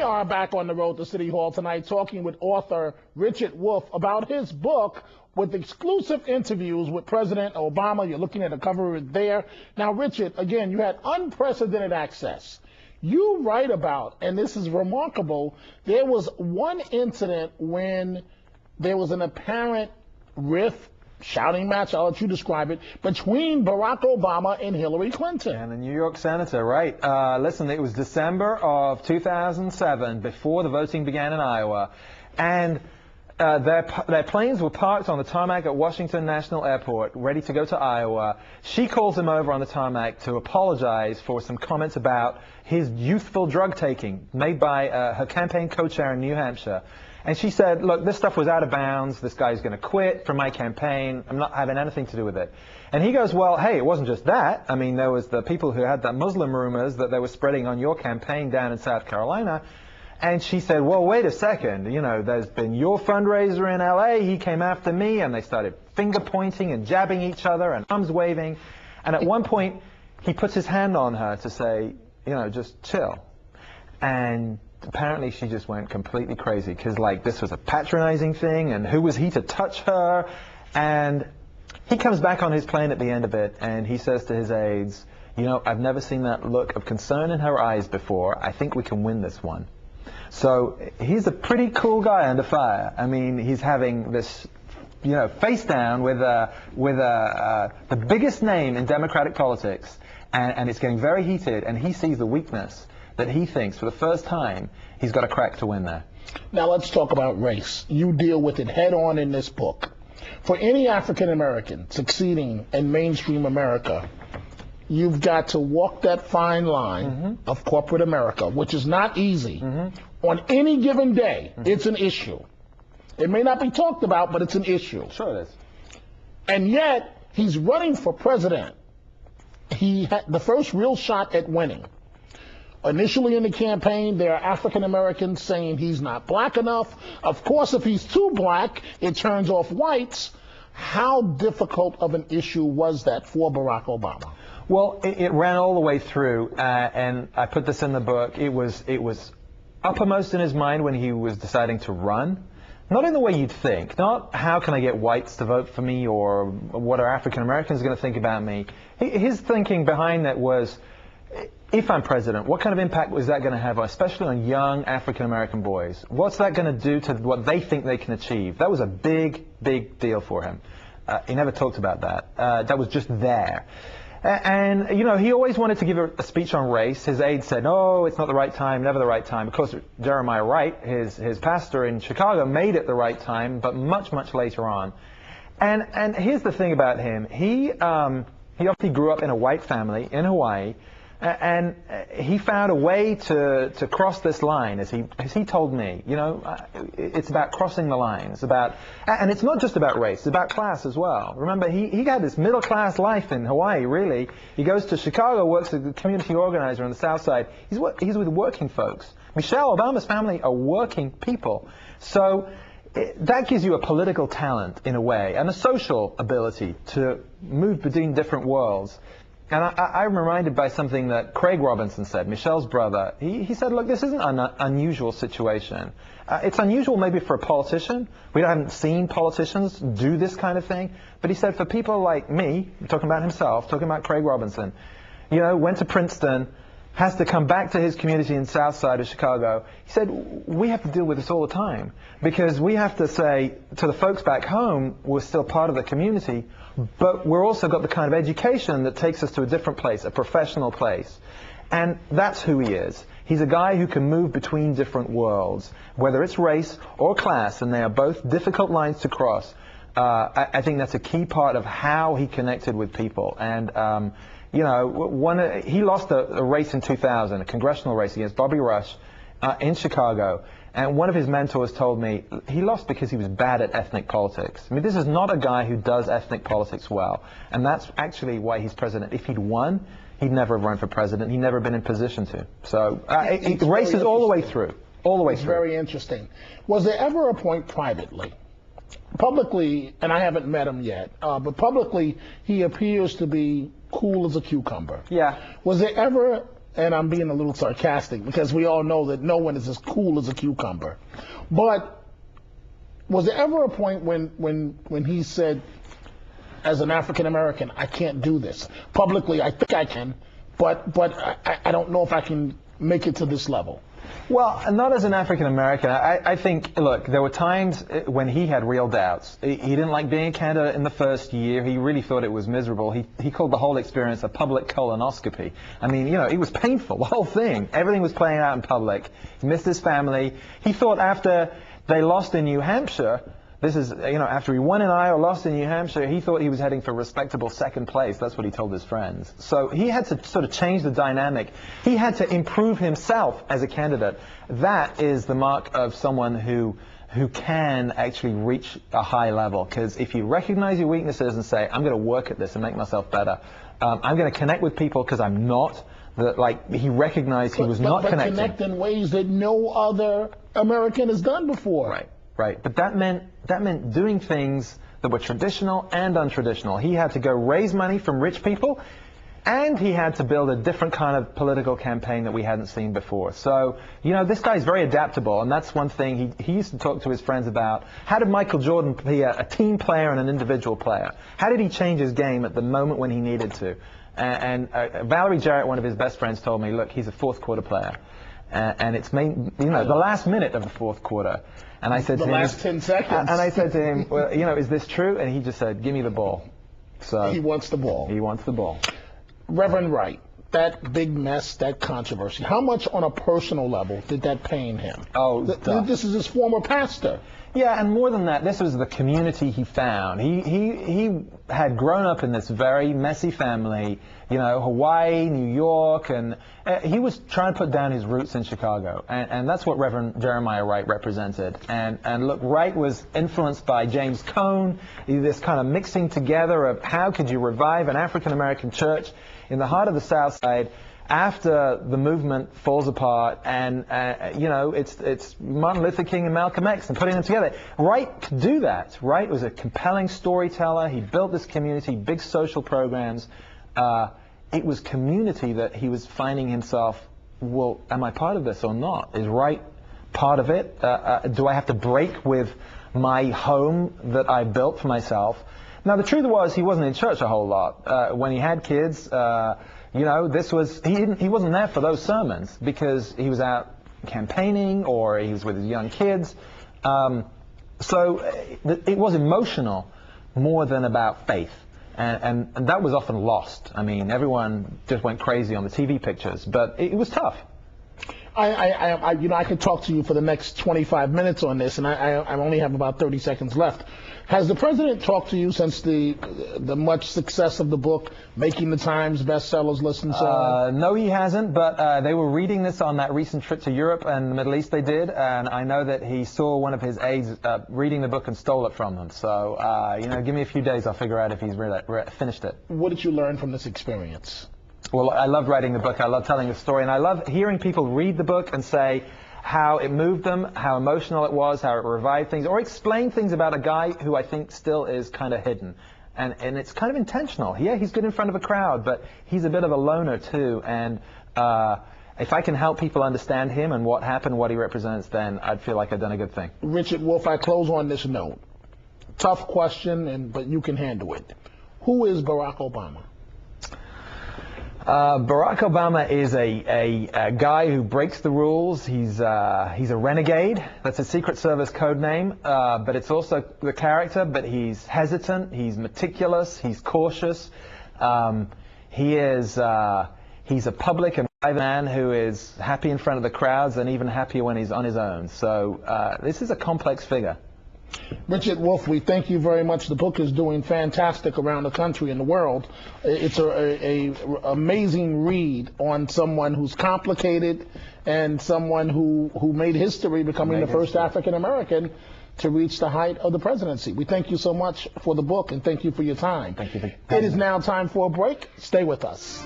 We are back on the road to City Hall tonight talking with author Richard Wolffe about his book with exclusive interviews with President Obama. You're looking at a cover of it there. Now, Richard, again, you had unprecedented access. You write about, and this is remarkable, there was one incident when there was an apparent rift, shouting match, I'll let you describe it, between Barack Obama and Hillary Clinton. And the New York senator, right. Listen, it was December of 2007, before the voting began in Iowa, and their planes were parked on the tarmac at Washington National Airport, ready to go to Iowa. She calls him over on the tarmac to apologize for some comments about his youthful drug taking made by her campaign co-chair in New Hampshire. And she said, look, this stuff was out of bounds. This guy's going to quit from my campaign. I'm not having anything to do with it. And he goes, well, hey, it wasn't just that. I mean, there was the people who had that Muslim rumors that they were spreading on your campaign down in South Carolina. And she said, well, wait a second. You know, there's been your fundraiser in L.A. He came after me, and they started finger pointing and jabbing each other and arms waving. And at one point, he puts his hand on her to say, you know, just chill. And apparently she just went completely crazy because, like, this was a patronizing thing, and who was he to touch her? And he comes back on his plane at the end of it, and he says to his aides, you know, I've never seen that look of concern in her eyes before. I think we can win this one. So he's a pretty cool guy under fire. I mean, he's having this, you know, face down with the biggest name in Democratic politics, and it's getting very heated, and he sees the weakness that he thinks, for the first time, he's got a crack to win there. Now let's talk about race. You deal with it head on in this book. For any African American succeeding in mainstream America, you've got to walk that fine line of corporate America, which is not easy. On any given day, it's an issue. It may not be talked about, but it's an issue. Sure it is. And yet, he's running for president. He had the first real shot at winning. Initially in the campaign, there are African Americans saying he's not black enough. Of course, if he's too black, it turns off whites. How difficult of an issue was that for Barack Obama? Well, it ran all the way through, and I put this in the book. It was uppermost in his mind when he was deciding to run. Not in the way you'd think. Not how can I get whites to vote for me, or what are African Americans going to think about me. His thinking behind that was, if I'm president, what kind of impact was that going to have, especially on young African American boys? What's that going to do to what they think they can achieve? That was a big, big deal for him. He never talked about that. That was just there. And, you know, he always wanted to give a speech on race. His aide said, oh, it's not the right time, never the right time. Of course, Jeremiah Wright, his pastor in Chicago, made it the right time, but much, much later on. And here's the thing about him. He obviously grew up in a white family in Hawaii, and he found a way to cross this line, as he told me. You know, it's about crossing the line. It's about, and it's not just about race. It's about class as well. Remember, he had this middle class life in Hawaii. Really, he goes to Chicago, works as a community organizer on the South Side. He's with working folks. Michelle Obama's family are working people. So that gives you a political talent in a way, and a social ability to move between different worlds. And I'm reminded by something that Craig Robinson said, Michelle's brother. He said, look, this isn't an unusual situation. It's unusual maybe for a politician. We haven't seen politicians do this kind of thing. But he said, for people like me, talking about himself, talking about Craig Robinson, you know, went to Princeton, has to come back to his community in South Side of Chicago. He said, we have to deal with this all the time, because we have to say to the folks back home, we're still part of the community, but we're also got the kind of education that takes us to a different place, a professional place. And that's who he is. He's a guy who can move between different worlds, whether it's race or class, and they are both difficult lines to cross. I think that's a key part of how he connected with people. And you know, he lost a race in 2000, a congressional race against Bobby Rush in Chicago. And one of his mentors told me he lost because he was bad at ethnic politics. I mean, this is not a guy who does ethnic politics well. And that's actually why he's president. If he'd won, he'd never have run for president. He'd never been in position to. So it races all the way through. All the way through. Very interesting. Was there ever a point privately? Publicly, and I haven't met him yet, but publicly he appears to be cool as a cucumber. Yeah. Was there ever and I'm being a little sarcastic because we all know that no one is as cool as a cucumber. But was there ever a point when he said, as an African American, I can't do this publicly? I think I can, but I don't know if I can make it to this level. Well, not as an African American. I think, look, there were times when he had real doubts. He didn't like being a candidate in the first year. He really thought it was miserable. He called the whole experience a public colonoscopy. I mean, you know, it was painful, the whole thing. Everything was playing out in public. He missed his family. He thought after they lost in New Hampshire, this is, you know, after he won in Iowa, lost in New Hampshire, he thought he was heading for respectable second place. That's what he told his friends. So he had to sort of change the dynamic. He had to improve himself as a candidate. That is the mark of someone who can actually reach a high level. Because if you recognize your weaknesses and say, I'm going to work at this and make myself better, I'm going to connect with people because I'm not. Like, he recognized he was not connecting. But connect in ways that no other American has done before. Right. Right, but that meant doing things that were traditional and untraditional. He had to go raise money from rich people, and he had to build a different kind of political campaign that we hadn't seen before. So, you know, this guy's very adaptable, and that's one thing he used to talk to his friends about. How did Michael Jordan be a team player and an individual player? How did he change his game at the moment when he needed to? And Valerie Jarrett, one of his best friends, told me, look, he's a fourth quarter player. And it's made, you know, the last minute of the fourth quarter. And I said to him, the last 10 seconds. And I said to him, well, you know, is this true? And he just said, give me the ball. So he wants the ball. He wants the ball. Reverend Wright, that big mess, that controversy, how much on a personal level did that pain him? Oh, this is his former pastor. Yeah, and more than that, this was the community he found. He had grown up in this very messy family, you know, Hawaii, New York, and he was trying to put down his roots in Chicago, and that's what Reverend Jeremiah Wright represented. And look, Wright was influenced by James Cone, this kind of mixing together of how could you revive an African-American church in the heart of the South Side after the movement falls apart, and you know, it's Martin Luther King and Malcolm X and putting them together. Wright could do that. Wright was a compelling storyteller. He built this community, big social programs. It was community that he was finding himself, well, am I part of this or not? Is Wright part of it? Do I have to break with my home that I built for myself? Now, the truth was he wasn't in church a whole lot. When he had kids, you know, he wasn't there for those sermons because he was out campaigning or he was with his young kids. So it was emotional more than about faith. And that was often lost. I mean, everyone just went crazy on the TV pictures, but it was tough. You know, I could talk to you for the next 25 minutes on this, and I only have about 30 seconds left. Has the president talked to you since the much success of the book, making the Times bestsellers list and so on? No, he hasn't, but they were reading this on that recent trip to Europe and the Middle East they did, and I know that he saw one of his aides reading the book and stole it from them. So, you know, give me a few days, I'll figure out if he's finished it. What did you learn from this experience? Well, I love writing the book, I love telling the story, and I love hearing people read the book and say how it moved them, how emotional it was, how it revived things, or explain things about a guy who I think still is kind of hidden. And it's kind of intentional. Yeah, he's good in front of a crowd, but he's a bit of a loner too, and if I can help people understand him and what happened, what he represents, then I'd feel like I've done a good thing. Richard Wolffe, I close on this note. Tough question, but you can handle it. Who is Barack Obama? Barack Obama is a guy who breaks the rules. He's a renegade. That's a Secret Service code name, but it's also the character. But he's hesitant. He's meticulous. He's cautious. He's a public and private man who is happy in front of the crowds and even happier when he's on his own. So this is a complex figure. Richard Wolffe, we thank you very much. The book is doing fantastic around the country and the world. It's a amazing read on someone who's complicated and someone who made history becoming the first African American to reach the height of the presidency. We thank you so much for the book and thank you for your time. Thank you. It is now time for a break. Stay with us.